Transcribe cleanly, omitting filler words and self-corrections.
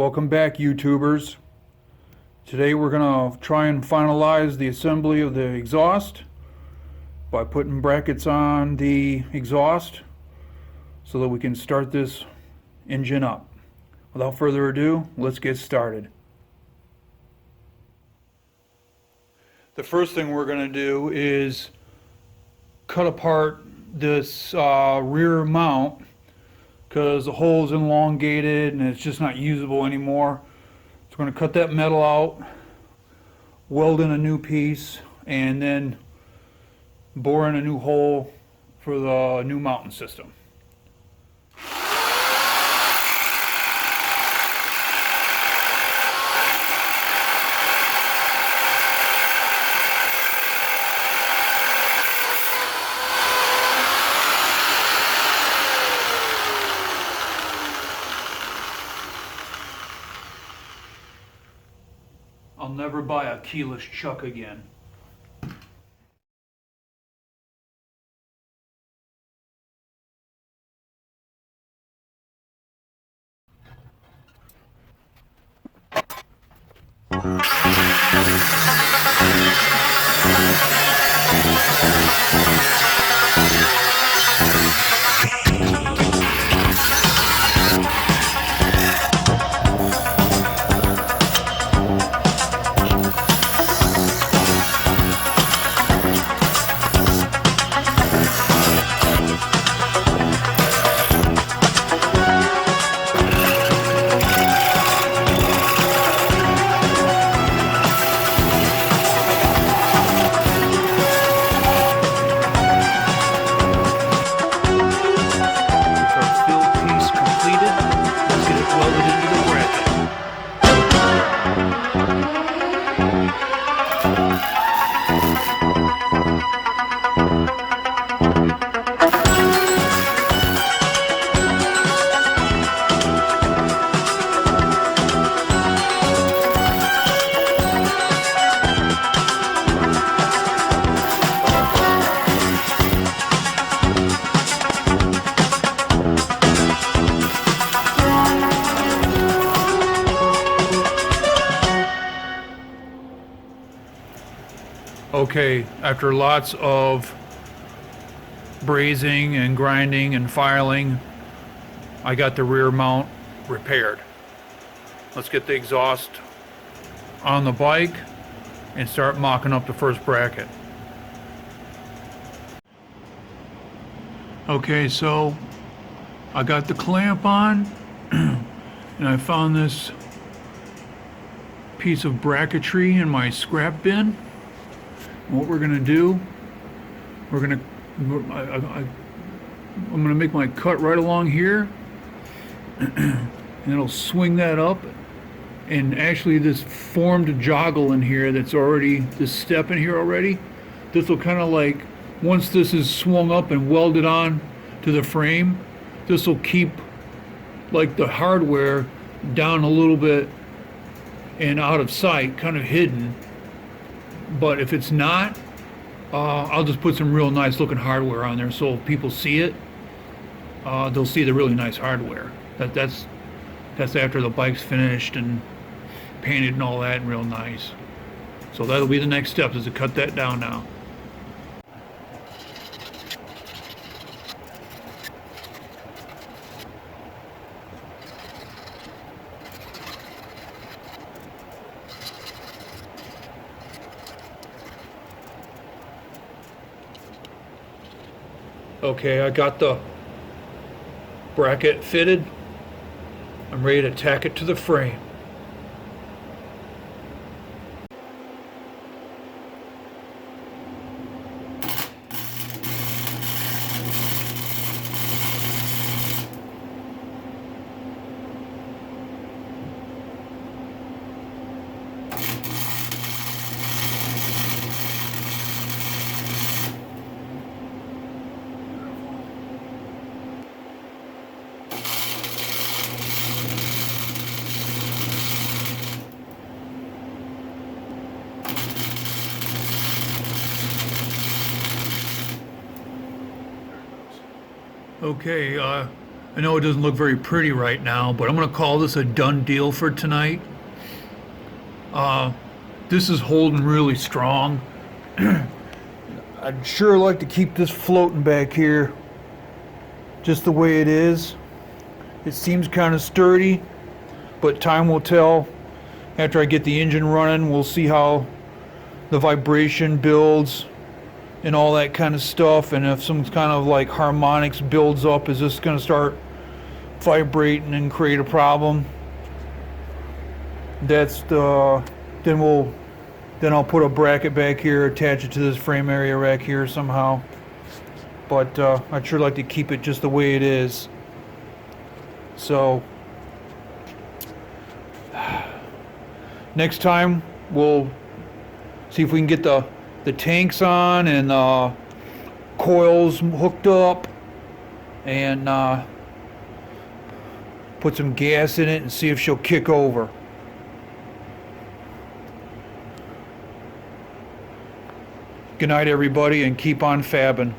Welcome back, YouTubers. Today we're going to try and finalize the assembly of the exhaust by putting brackets on the exhaust so that we can start this engine up. Without further ado, let's get started. The first thing we're going to do is cut apart this rear mount because the hole is elongated and it's just not usable anymore. So we're going to cut that metal out, weld in a new piece, and then bore in a new hole for the new mounting system. I'll never buy a keyless chuck again. Okay, after lots of brazing and grinding and filing, I got the rear mount repaired. Let's get the exhaust on the bike and start mocking up the first bracket. Okay, so I got the clamp on and I found this piece of bracketry in my scrap bin. What we're gonna do, I'm gonna make my cut right along here, and it'll swing that up. And actually, this formed joggle in here that's already this step in here already. This will kind of like, once this is swung up and welded on to the frame, this will keep like the hardware down a little bit and out of sight, kind of hidden. But if it's not, I'll just put some real nice looking hardware on there, so if people see it, they'll see the really nice hardware. That's after the bike's finished and painted and all that, and real nice. So that'll be the next step, is to cut that down now. Okay, I got the bracket fitted. I'm ready to tack it to the frame. Okay, I know it doesn't look very pretty right now, but I'm going to call this a done deal for tonight. This is holding really strong. I'd sure like to keep this floating back here just the way it is. It seems kind of sturdy, but time will tell. After I get the engine running, we'll see how the vibration builds and all that kind of stuff, and if some kind of like harmonics builds up, is this going to start vibrating and create a problem? That's the then I'll put a bracket back here, attach it to this frame area rack here somehow. But I'd sure like to keep it just the way it is. So next time we'll see if we can get the tanks on and coils hooked up and put some gas in it and see if she'll kick over. Good night, everybody, and keep on fabbing.